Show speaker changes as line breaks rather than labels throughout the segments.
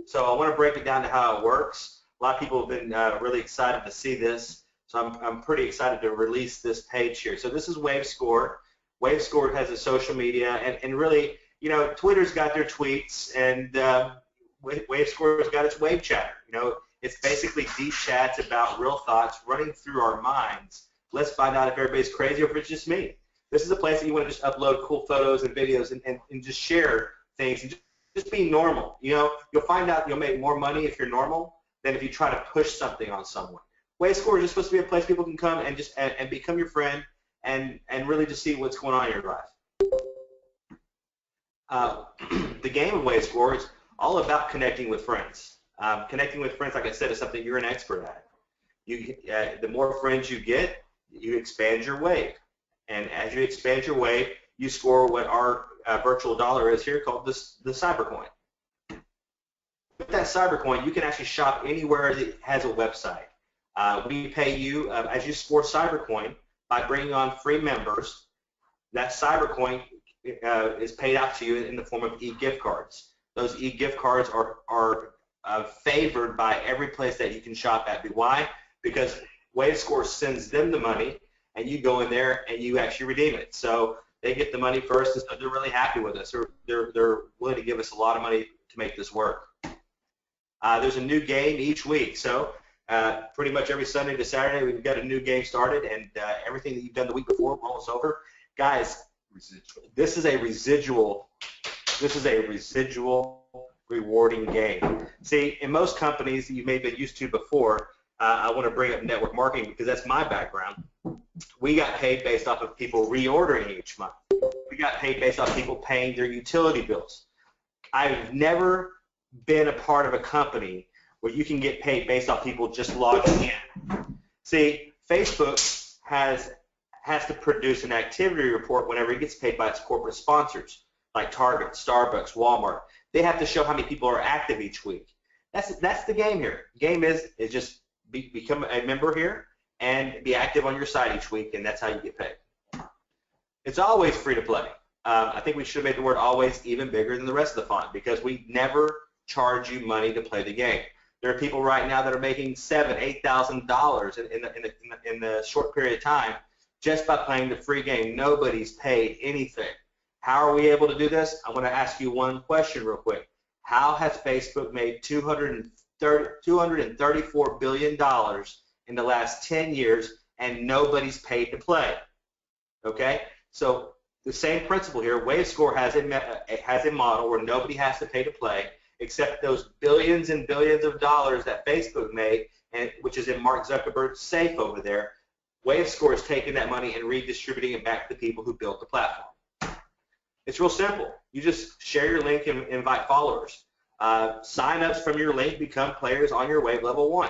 So I want to break it down to how it works. A lot of people have been really excited to see this. So I'm pretty excited to release this page here. So this is Wavescore. Wavescore has a social media, and really, you know, Twitter's got their tweets, and Wavescore's got its wave chatter. You know, it's basically deep chats about real thoughts running through our minds. Let's find out if everybody's crazy or if it's just me. This is a place that you want to just upload cool photos and videos and just share things and just be normal. You know, you'll find out you'll make more money if you're normal than if you try to push something on someone. Wavescore is just supposed to be a place people can come and just and become your friend and really just see what's going on in your life. The game of Wavescore is all about connecting with friends. Connecting with friends, like I said, is something you're an expert at. The more friends you get, you expand your wave. And as you expand your wave, you score what our virtual dollar is here, called the Cybercoin. With that Cybercoin, you can actually shop anywhere that has a website. We pay you, as you score Cybercoin, by bringing on free members. That Cybercoin is paid out to you in the form of e-gift cards. Those e-gift cards are favored by every place that you can shop at. Why? Because Wavescore sends them the money, and you go in there and you actually redeem it. So they get the money first, and so they're really happy with us. They're willing to give us a lot of money to make this work. There's a new game each week. So pretty much every Sunday to Saturday, we've got a new game started, and everything that you've done the week before rolls over. Guys, this is a residual rewarding game. See, in most companies that you may have been used to before, I want to bring up network marketing because that's my background. We got paid based off of people reordering each month. We got paid based off people paying their utility bills. I've never been a part of a company where you can get paid based off people just logging in. See, Facebook has to produce an activity report whenever it gets paid by its corporate sponsors, like Target, Starbucks, Walmart. They have to show how many people are active each week. That's the game here. The game is just become a member here and be active on your site each week, and that's how you get paid. It's always free to play. I think we should have made the word always even bigger than the rest of the font because we never charge you money to play the game. There are people right now that are making $7,000, $8,000 in the short period of time just by playing the free game. Nobody's paid anything. How are we able to do this? I want to ask you one question real quick. How has Facebook made $234 billion in the last 10 years and nobody's paid to play? Okay? So the same principle here. Wavescore has a model where nobody has to pay to play except those billions and billions of dollars that Facebook made, which is in Mark Zuckerberg's safe over there. Wavescore is taking that money and redistributing it back to the people who built the platform. It's real simple. You just share your link and invite followers. Sign-ups from your link become players on your wave level 1.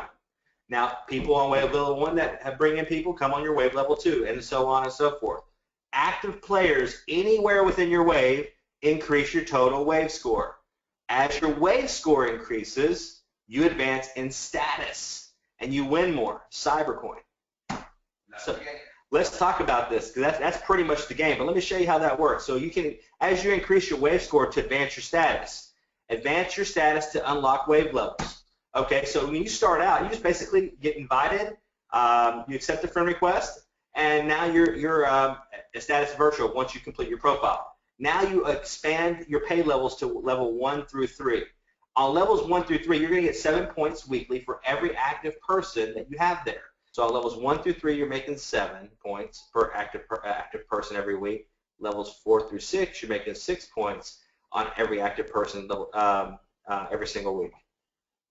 Now, people on wave level 1 that bring in people come on your wave level 2, and so on and so forth. Active players anywhere within your wave increase your total wave score. As your wave score increases, you advance in status, and you win more, Cybercoin. So let's talk about this, because that's pretty much the game. But let me show you how that works. So you can, as you increase your wave score to advance your status to unlock wave levels. Okay, so when you start out, you just basically get invited, you accept a friend request, and now you're a status virtual once you complete your profile. Now you expand your pay levels to level 1 through 3. On levels 1 through 3, you're going to get 7 points weekly for every active person that you have there. So on levels 1 through 3, you're making 7 points per active person every week. Levels 4 through 6, you're making 6 points on every active person every single week.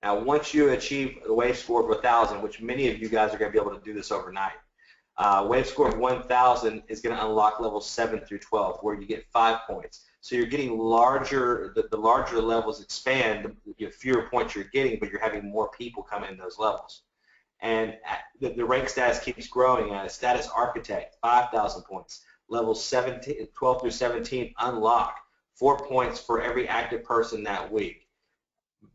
Now, once you achieve the wave score of 1,000, which many of you guys are going to be able to do this overnight, wave score of 1,000 is going to unlock levels 7 through 12, where you get 5 points. So you're getting larger. The larger the levels expand, the fewer points you're getting, but you're having more people come in those levels. And the rank status keeps growing. Status Architect, 5,000 points. Levels 12 through 17 unlock 4 points for every active person that week.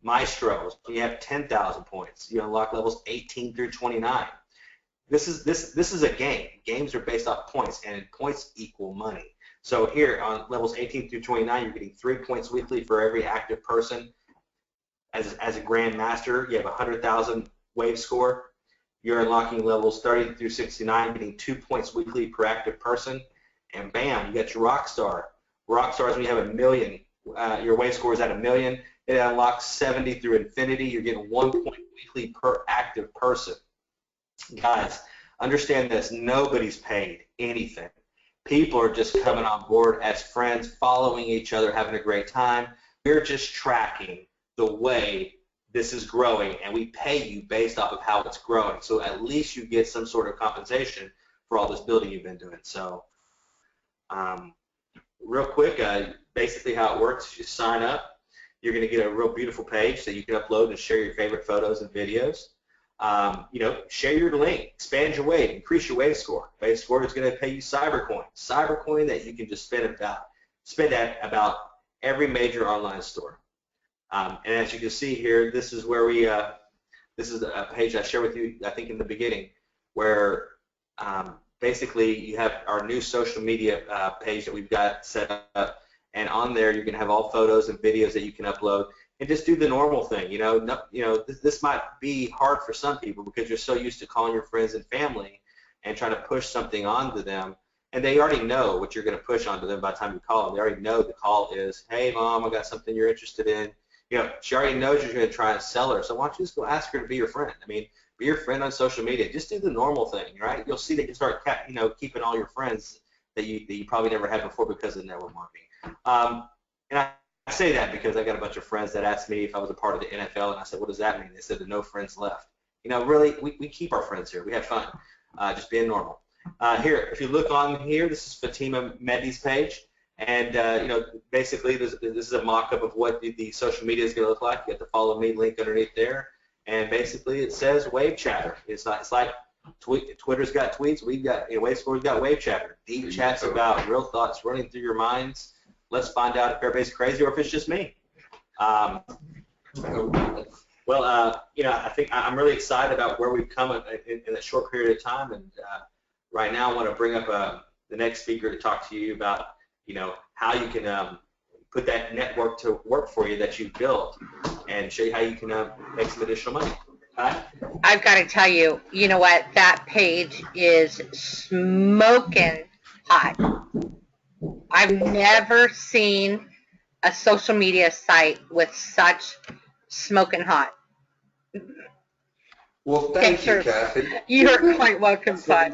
Maestros, you have 10,000 points. You unlock levels 18 through 29. This is a game. Games are based off points, and points equal money. So here on levels 18 through 29, you're getting 3 points weekly for every active person. as a grandmaster, you have 100,000 wave score. You're unlocking levels 30 through 69, getting 2 points weekly per active person, and bam, you got your rock star. Rock stars when you have 1 million. Your wave score is at 1 million. It unlocks 70 through infinity. You're getting 1 point weekly per active person. Guys, understand this. Nobody's paid anything. People are just coming on board as friends, following each other, having a great time. We're just tracking the way this is growing, and we pay you based off of how it's growing. So at least you get some sort of compensation for all this building you've been doing. So real quick, basically how it works is you sign up. You're going to get a real beautiful page that you can upload and share your favorite photos and videos. Share your link, expand your wave, increase your wave score. Wave score is going to pay you cybercoin that you can just spend at about every major online store. And as you can see here, this is where this is a page I shared with you, I think in the beginning, where basically you have our new social media page that we've got set up, and on there you're going to have all photos and videos that you can upload. And just do the normal thing, this might be hard for some people because you're so used to calling your friends and family and trying to push something onto them, and they already know what you're going to push onto them by the time you call them. They already know the call is, hey mom, I got something you're interested in. She already knows you're going to try and sell her, so why don't you just go ask her to be your friend? I mean, be your friend on social media. Just do the normal thing, right? You'll see that you start, keeping all your friends that you probably never had before because of network marketing. And I say that because I got a bunch of friends that asked me if I was a part of the NFL, and I said, what does that mean? They said, no friends left. Really, we keep our friends here. We have fun, just being normal. Here, if you look on here, this is Fatima Mehdi's page, and basically this is a mock-up of what the social media is going to look like. You have the follow me link underneath there, and basically it says Wave Chatter. It's like Twitter's got tweets. We've got Wavescore's got Wave Chatter. Deep chats about real thoughts running through your minds. Let's find out if everybody's crazy or if it's just me. I think I'm really excited about where we've come in a short period of time, and right now I want to bring up the next speaker to talk to you about, how you can put that network to work for you that you've built, and show you how you can make some additional money.
I've got to tell you, you know what? That page is smoking hot. I've never seen a social media site with such smoking hot.
Well, thank you, Kathy.
You're quite welcome,
Bud.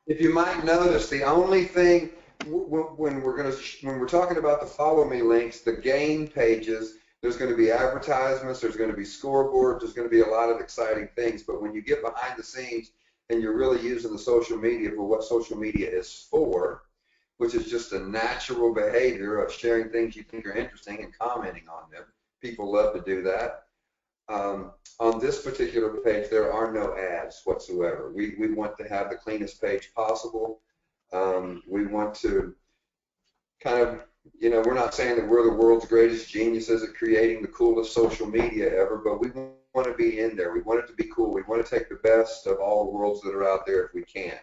If you might notice, the only thing when we're talking about the follow me links, the gain pages, there's going to be advertisements, there's going to be scoreboards, there's going to be a lot of exciting things. But when you get behind the scenes and you're really using the social media for what social media is for, which is just a natural behavior of sharing things you think are interesting and commenting on them. People love to do that. On this particular page, there are no ads whatsoever. We want to have the cleanest page possible. We want to kind of, we're not saying that we're the world's greatest geniuses at creating the coolest social media ever, but we want to be in there. We want it to be cool. We want to take the best of all the worlds that are out there if we can.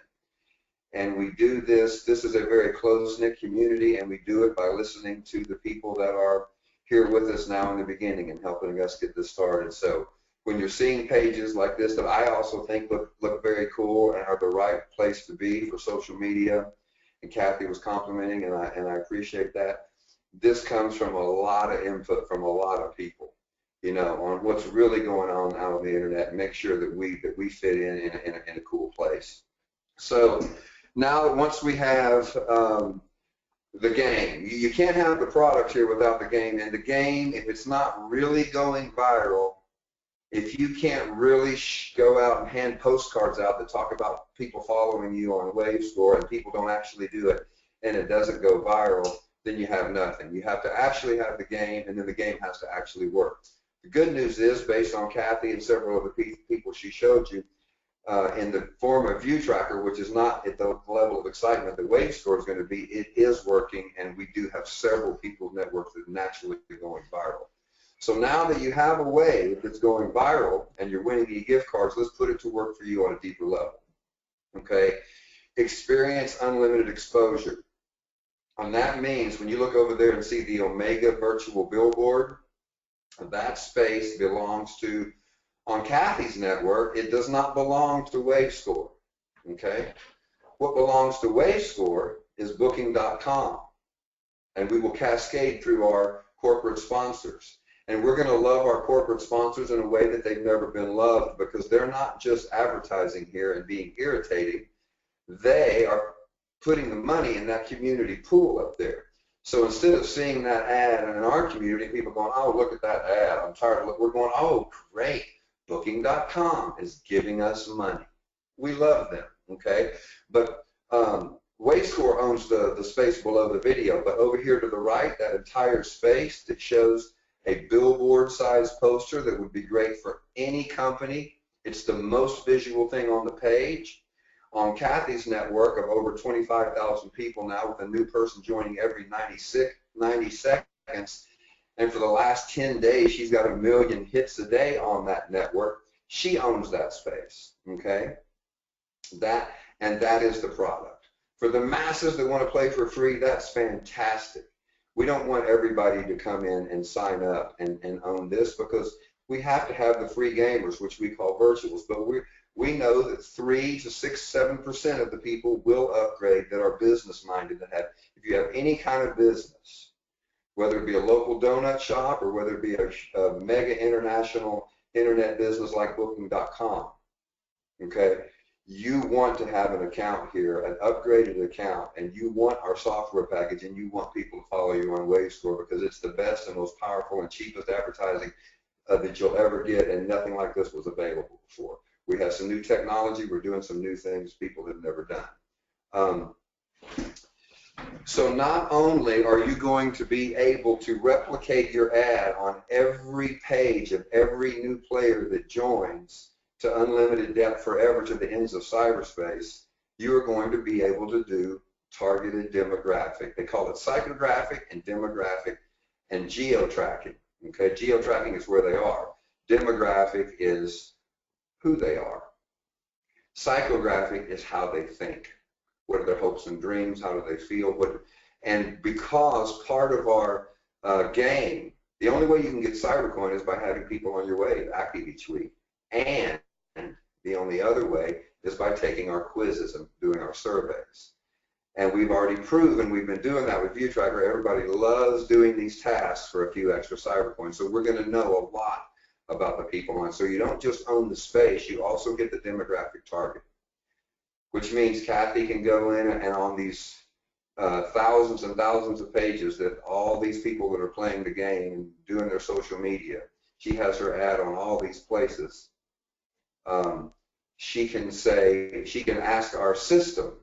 And we do this is a very close-knit community, and we do it by listening to the people that are here with us now in the beginning and helping us get this started. So when you're seeing pages like this that I also think look very cool and are the right place to be for social media, and Kathy was complimenting, and I appreciate that, this comes from a lot of input from a lot of people, on what's really going on out on the internet, and make sure that we fit in a cool place. So now once we have the game, you can't have the product here without the game, and the game, if it's not really going viral, if you can't really go out and hand postcards out that talk about people following you on Wavescore and people don't actually do it and it doesn't go viral, then you have nothing. You have to actually have the game, and then the game has to actually work. The good news is, based on Kathy and several of the people she showed you, in the form of View Tracker, which is not at the level of excitement that Wavescore is going to be, it is working, and we do have several people's networks that are naturally going viral. So now that you have a wave that's going viral and you're winning e-gift cards, let's put it to work for you on a deeper level. Okay? Experience unlimited exposure. And that means when you look over there and see the Omega virtual billboard, That space belongs to, on Kathy's network, it does not belong to Wavescore, okay? What belongs to Wavescore is booking.com, and we will cascade through our corporate sponsors. And we're going to love our corporate sponsors in a way that they've never been loved, because they're not just advertising here and being irritating. They are putting the money in that community pool up there. So instead of seeing that ad in our community, people going, oh, look at that ad, I'm tired of, we're going, oh, great, booking.com is giving us money. We love them, okay? But Wavescore owns the space below the video, but over here to the right, that entire space that shows a billboard-sized poster that would be great for any company. It's the most visual thing on the page. On Kathy's network of over 25,000 people now, with a new person joining every 90 seconds, and for the last 10 days, she's got 1 million hits a day on that network. She owns that space, okay? That is the product. For the masses that want to play for free, that's fantastic. We don't want everybody to come in and sign up and own this, because we have to have the free gamers, which we call virtuals, but we know that 3 to 6, 7% of the people will upgrade that are business-minded. If you have any kind of business, whether it be a local donut shop or whether it be a mega international internet business like booking.com, okay, you want to have an account here, an upgraded account, and you want our software package, and you want people to follow you on Wavescore, because it's the best and most powerful and cheapest advertising that you'll ever get, and nothing like this was available before. We have some new technology. We're doing some new things people have never done. So not only are you going to be able to replicate your ad on every page of every new player that joins to unlimited depth forever to the ends of cyberspace, you are going to be able to do targeted demographic. They call it psychographic and demographic and geo-tracking. Okay, geo-tracking is where they are. Demographic is who they are. Psychographic is how they think. What are their hopes and dreams? How do they feel? And because part of our game, the only way you can get Cybercoin is by having people on your wave active each week. And the only other way is by taking our quizzes and doing our surveys. And we've already proven, we've been doing that with ViewTracker. Everybody loves doing these tasks for a few extra Cybercoins. So we're going to know a lot about the people on. So you don't just own the space, you also get the demographic target, which means Kathy can go in and on these thousands and thousands of pages that all these people that are playing the game and doing their social media, she has her ad on all these places. She can ask our system,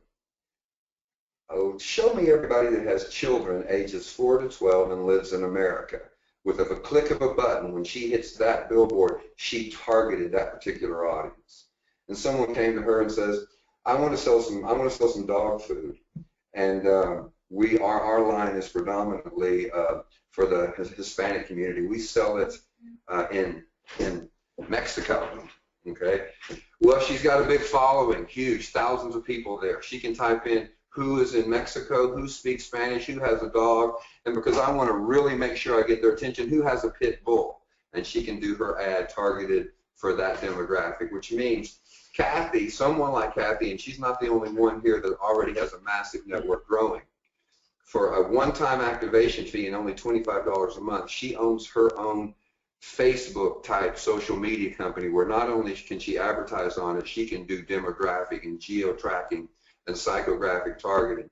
oh, show me everybody that has children ages 4 to 12 and lives in America. With a click of a button, when she hits that billboard, she targeted that particular audience. And someone came to her and says, I want to sell some dog food, and our line is predominantly for the Hispanic community. We sell it in Mexico. Okay. Well, she's got a big following, huge, thousands of people there. She can type in who is in Mexico, who speaks Spanish, who has a dog, and because I want to really make sure I get their attention, who has a pit bull, and she can do her ad targeted for that demographic, which means Kathy, someone like Kathy, and she's not the only one here that already has a massive network growing, for a one-time activation fee and only $25 a month, she owns her own Facebook-type social media company where not only can she advertise on it, she can do demographic and geo-tracking and psychographic targeting,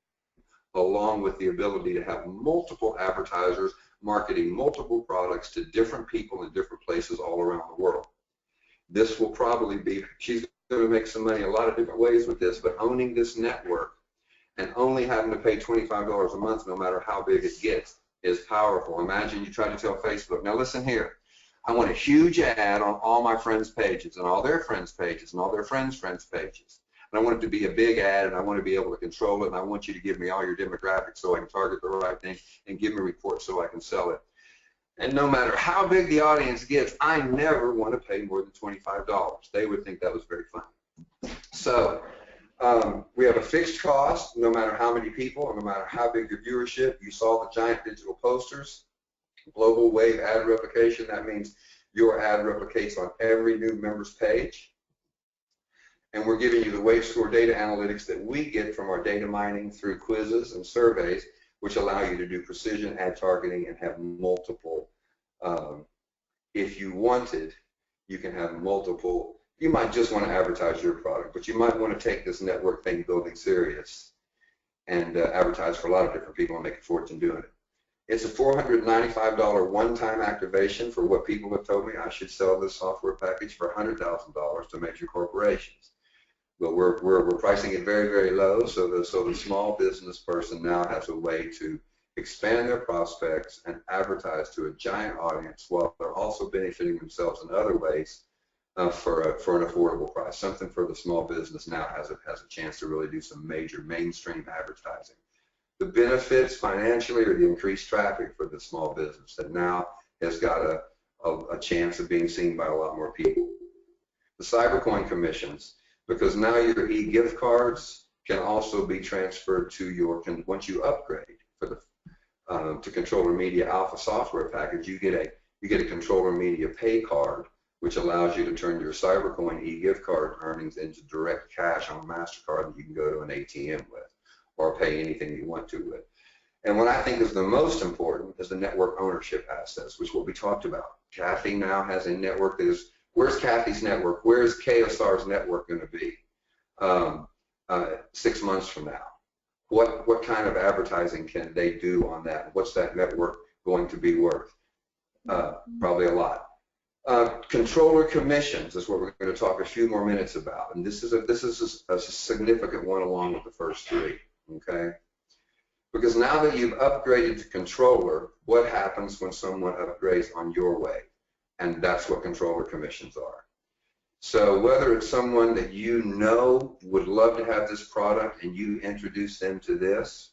along with the ability to have multiple advertisers marketing multiple products to different people in different places all around the world. This will probably be, she's going to make some money a lot of different ways with this, but owning this network and only having to pay $25 a month no matter how big it gets is powerful. Imagine you try to tell Facebook, now listen here, I want a huge ad on all my friends' pages and all their friends' pages and all their friends' pages. And I want it to be a big ad, and I want to be able to control it, and I want you to give me all your demographics so I can target the right thing and give me reports so I can sell it. And no matter how big the audience gets, I never want to pay more than $25. They would think that was very fun. So we have a fixed cost, no matter how many people, and no matter how big your viewership. You saw the giant digital posters. Global Wave ad replication, that means your ad replicates on every new member's page. And we're giving you the Wavescore data analytics that we get from our data mining through quizzes and surveys, which allow you to do precision ad targeting and have multiple. If you wanted, you can have multiple. You might just want to advertise your product, but you might want to take this network thing building serious and advertise for a lot of different people and make a fortune doing it. It's a $495 one-time activation for what people have told me I should sell this software package for $100,000 to major corporations. But we're pricing it very, very low, so the small business person now has a way to expand their prospects and advertise to a giant audience while they're also benefiting themselves in other ways for an affordable price. Something for the small business now has a chance to really do some major mainstream advertising. The benefits financially are the increased traffic for the small business that now has got a chance of being seen by a lot more people. The Cybercoin commissions, because now your e-gift cards can also be transferred to your, once you upgrade for the to Controller Media Alpha software package, you get a Controller Media pay card, which allows you to turn your Cybercoin e-gift card earnings into direct cash on a MasterCard that you can go to an ATM with or pay anything you want to with. And what I think is the most important is the network ownership assets, which will be talked about. Kathy now has a network that is, where's Kathy's network? Where's KSR's network going to be 6 months from now? What kind of advertising can they do on that? What's that network going to be worth? Probably a lot. Controller commissions is what we're going to talk a few more minutes about, and this is a significant one along with the first three. Okay, because now that you've upgraded to controller, what happens when someone upgrades on your way? And that's what controller commissions are. So whether it's someone that you know would love to have this product and you introduce them to this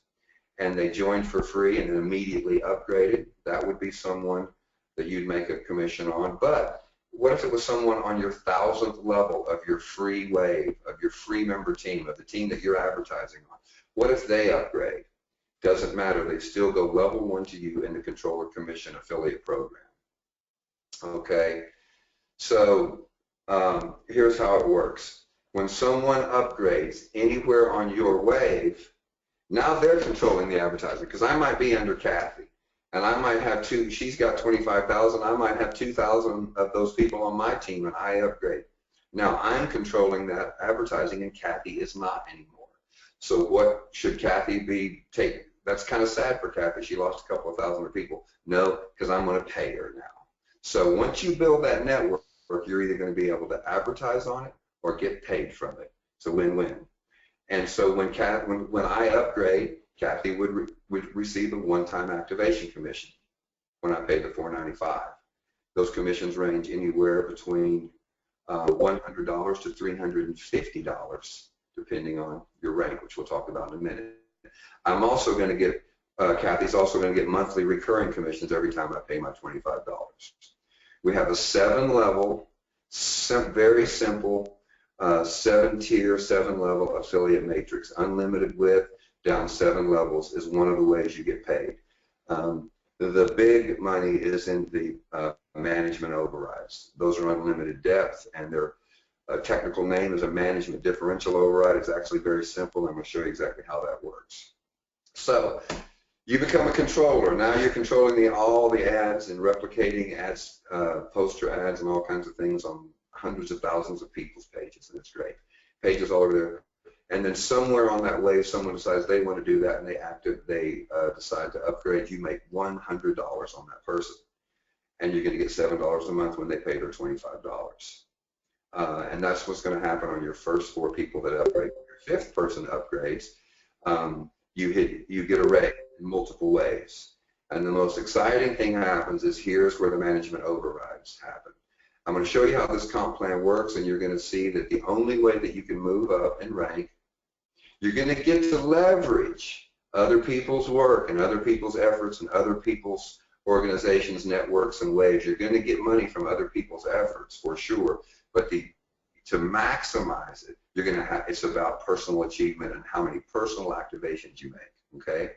and they joined for free and then immediately upgraded, that would be someone that you'd make a commission on. But what if it was someone on your 1,000th level of your free wave, of your free member team, of the team that you're advertising on? What if they upgrade? Doesn't matter, they still go level 1 to you in the controller commission affiliate program. Okay, so here's how it works. When someone upgrades anywhere on your wave, now they're controlling the advertising, because I might be under Kathy, and I might have she's got 25,000, I might have 2,000 of those people on my team, and I upgrade. Now I'm controlling that advertising, and Kathy is not anymore. So what should Kathy be taking? That's kind of sad for Kathy. She lost a couple of thousand of people. No, because I'm going to pay her now. So once you build that network, you're either going to be able to advertise on it or get paid from it. It's a win-win. And so when I upgrade, Kathy would receive a one-time activation commission when I pay the $495. Those commissions range anywhere between $100 to $350, depending on your rank, which we'll talk about in a minute. I'm also going to get, Kathy's also going to get monthly recurring commissions every time I pay my $25. We have a 7-level, very simple, 7-tier, 7-level affiliate matrix. Unlimited width, down 7 levels is one of the ways you get paid. The big money is in the management overrides. Those are unlimited depth, and their technical name is a management differential override. It's actually very simple. I'm going to show you exactly how that works. So you become a controller. Now you're controlling all the ads and replicating ads, poster ads and all kinds of things on hundreds of thousands of people's pages, and it's great. Pages all over there. And then somewhere on that wave, someone decides they want to do that, and they decide to upgrade. You make $100 on that person, and you're going to get $7 a month when they pay their $25. And that's what's going to happen on your first 4 people that upgrade. When your 5th person upgrades, you get a rate in multiple ways. And the most exciting thing happens is here's where the management overrides happen. I'm going to show you how this comp plan works, and you're going to see that the only way that you can move up in rank, you're going to get to leverage other people's work and other people's efforts and other people's organizations, networks, and waves. You're going to get money from other people's efforts for sure, but to maximize it, you're going to have, it's about personal achievement and how many personal activations you make. Okay.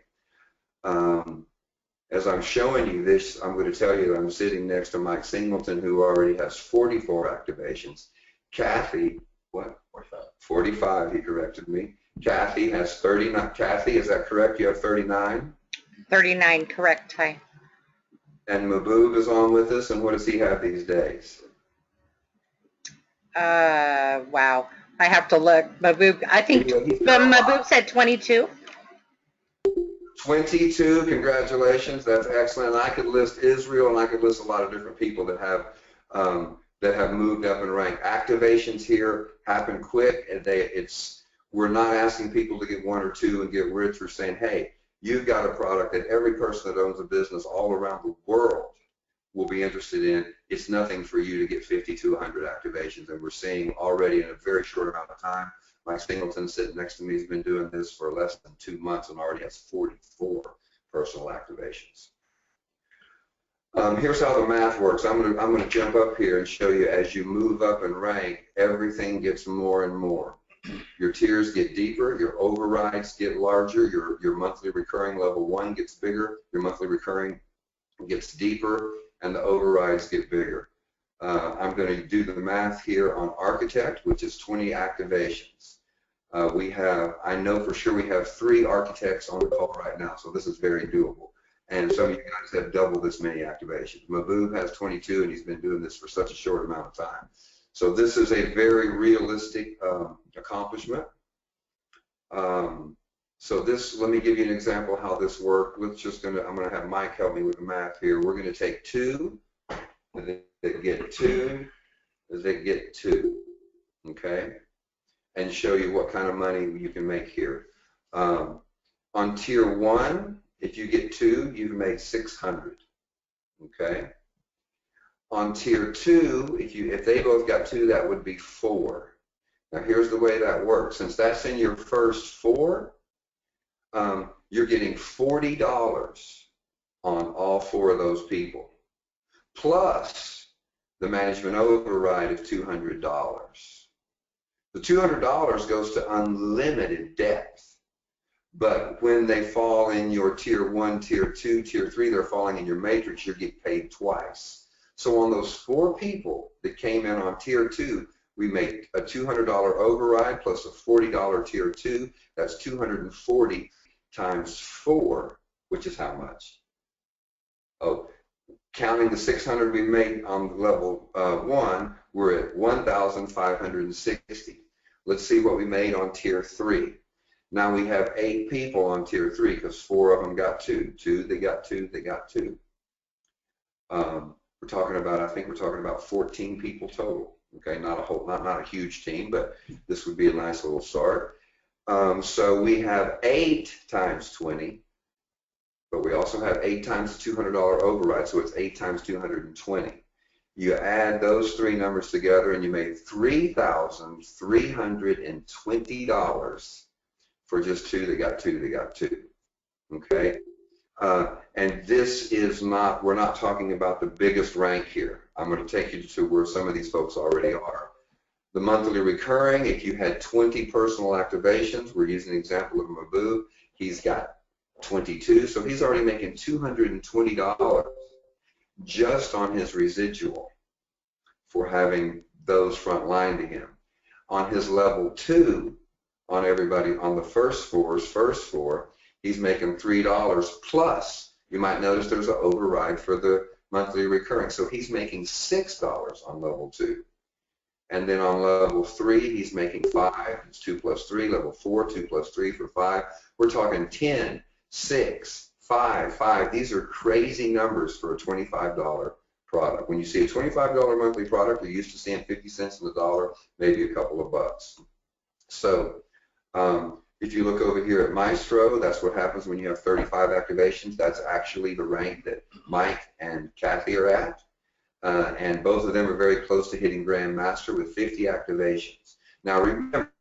As I'm showing you this, I'm going to tell you that I'm sitting next to Mike Singleton, who already has 44 activations. Kathy, what?
45.
45, he corrected me. Kathy has 39. Kathy, is that correct? You have 39?
39, correct, Ty.
And Maboob is on with us, and what does he have these days?
Wow. I have to look. Maboob, I think Maboob said 22.
22, congratulations, that's excellent. I could list Israel, and I could list a lot of different people that have moved up in rank. Activations here happen quick, and we're not asking people to get one or two and get rich. We're saying, hey, you've got a product that every person that owns a business all around the world will be interested in. It's nothing for you to get 50 to 100 activations, and we're seeing already in a very short amount of time. Mike Singleton sitting next to me has been doing this for less than 2 months and already has 44 personal activations. Here's how the math works. I'm going to jump up here and show you as you move up in rank, everything gets more and more. Your tiers get deeper, your overrides get larger, your monthly recurring level 1 gets bigger, your monthly recurring gets deeper, and the overrides get bigger. I'm going to do the math here on Architect, which is 20 activations. I know for sure we have 3 architects on the call right now, so this is very doable. And some of you guys have double this many activations. Maboob has 22, and he's been doing this for such a short amount of time. So this is a very realistic accomplishment. So let me give you an example of how this worked. I'm going to have Mike help me with the math here. We're going to take 2 that get 2 that get 2, okay, and show you what kind of money you can make here. On tier 1, if you get 2, you've made 600, okay. On tier 2, if they both got 2, that would be 4. Now here's the way that works. Since that's in your first 4, you're getting $40 on all 4 of those people, plus the management override of $200. The $200 goes to unlimited depth, but when they fall in your tier 1, tier 2, tier 3, they're falling in your matrix, you get paid twice. So on those 4 people that came in on tier 2, we make a $200 override plus a $40 tier 2. That's 240 times 4, which is how much? Oh, counting the 600 we made on level 1, we're at 1,560. Let's see what we made on tier 3. Now we have 8 people on tier 3 because 4 of them got 2. 2, they got 2, they got 2. I think we're talking about 14 people total. Okay, not a huge team, but this would be a nice little start. So we have 8 times 20, but we also have 8 times the $200 override, so it's 8 times 220. You add those 3 numbers together, and you made $3,320 for just 2 that got 2 that got 2. Okay. And this is not, we're not talking about the biggest rank here. I'm going to take you to where some of these folks already are. The monthly recurring, if you had 20 personal activations, we're using an example of Maboob, he's got 22, so he's already making $220 just on his residual for having those front line to him. On his level 2, on everybody, on the first 4, he's making $3 plus. You might notice there's an override for the monthly recurring. So he's making $6 on level 2. And then on level 3, he's making 5. It's 2 plus 3. Level 4, 2 plus 3 for 5. We're talking 10, 6, 5, 5. These are crazy numbers for a $25 product. When you see a $25 monthly product, you're used to seeing 50 cents on the dollar, maybe a couple of bucks. So if you look over here at Maestro, that's what happens when you have 35 activations. That's actually the rank that Mike and Kathy are at. And both of them are very close to hitting Grandmaster with 50 activations. Now remember,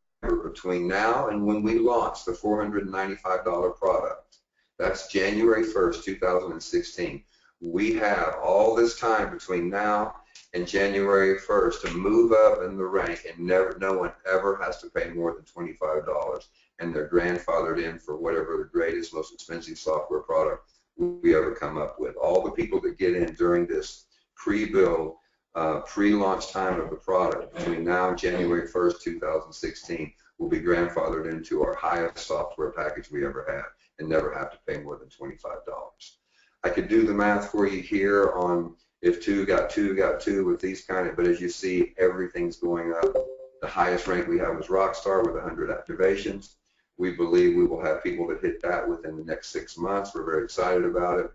between now and when we launch the $495 product, that's January 1st, 2016, we have all this time between now and January 1st to move up in the rank, and no one ever has to pay more than $25, and they're grandfathered in for whatever the greatest, most expensive software product we ever come up with. All the people that get in during this pre-build, pre-launch time of the product between now and January 1st, 2016 will be grandfathered into our highest software package we ever had and never have to pay more than $25. I could do the math for you here on if two got two with these kind of, but as you see, everything's going up. The highest rank we have is Rockstar with 100 activations. We believe we will have people that hit that within the next 6 months. We're very excited about it.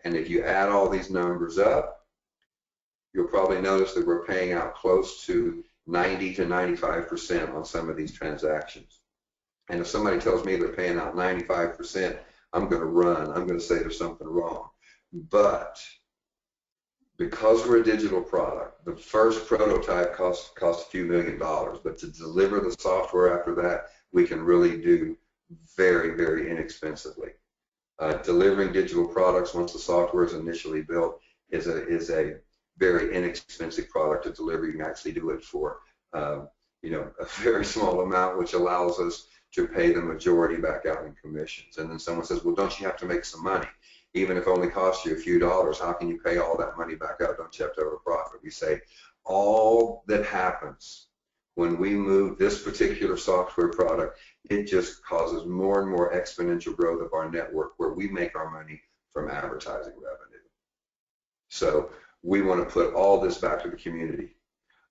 And if you add all these numbers up, you'll probably notice that we're paying out close to 90 to 95% on some of these transactions. And if somebody tells me they're paying out 95%, I'm going to run. I'm going to say there's something wrong. But because we're a digital product, the first prototype cost a few $1,000,000, but to deliver the software after that, we can really do very, very inexpensively. Delivering digital products once the software is initially built is a very inexpensive product to deliver. You can actually do it for a very small amount, which allows us to pay the majority back out in commissions. And then someone says, well, don't you have to make some money? Even if it only costs you a few dollars, how can you pay all that money back out? Don't you have to have a profit? We say all that happens when we move this particular software product, it just causes more and more exponential growth of our network where we make our money from advertising revenue. So we want to put all this back to the community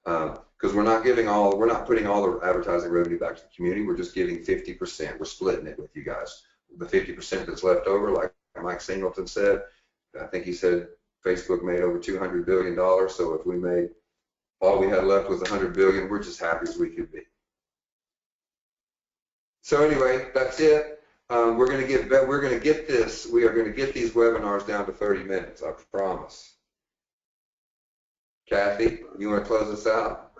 because we're not putting all the advertising revenue back to the community. We're just giving 50%. We're splitting it with you guys. The 50% that's left over, like Mike Singleton said, I think he said Facebook made over $200 billion. So if we made all we had left was $100 billion, we're just happy as we could be. So anyway, that's it. We are going to get these webinars down to 30 minutes. I promise. Kathy, you want to close us out?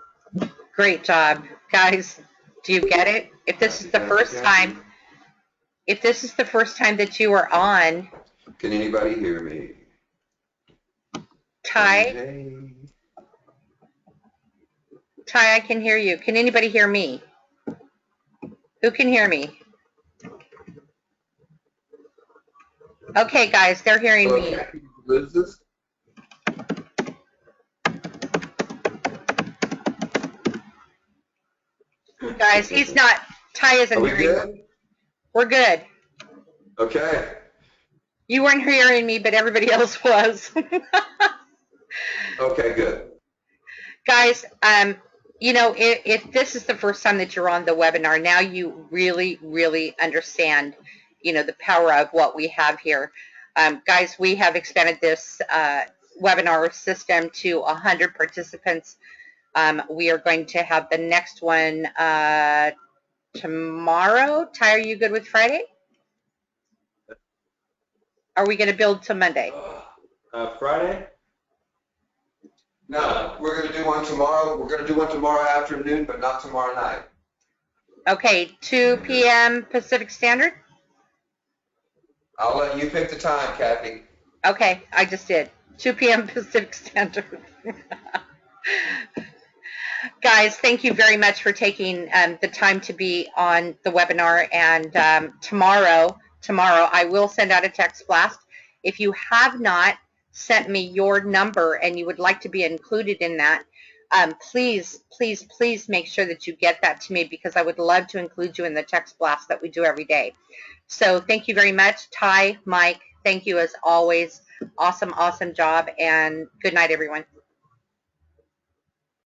Great job, guys. Do you get it? If this is the first time that you are on,
can anybody hear me?
Ty?
Hey.
Ty, I can hear you. Can anybody hear me? Who can hear me? Okay, guys, they're hearing me.
This?
Guys, he's not. Ty isn't hearing me.
Good?
We're good.
Okay.
You weren't hearing me, but everybody else was.
Okay, good.
Guys, if this is the first time that you're on the webinar, now you really, really understand, the power of what we have here. Guys, we have expanded this webinar system to 100 participants. We are going to have the next one tomorrow. Ty, are you good with Friday? Are we going to build to Monday?
Friday?
No, we're going to do one tomorrow. We're going to do one tomorrow afternoon, but not tomorrow night.
Okay, 2 p.m. Pacific Standard?
I'll let you pick the time, Kathy.
Okay, I just did. 2 p.m. Pacific Standard. Guys, thank you very much for taking the time to be on the webinar. And tomorrow, I will send out a text blast. If you have not sent me your number and you would like to be included in that, please make sure that you get that to me because I would love to include you in the text blast that we do every day. So thank you very much. Ty, Mike, thank you as always. Awesome job, and good night, everyone.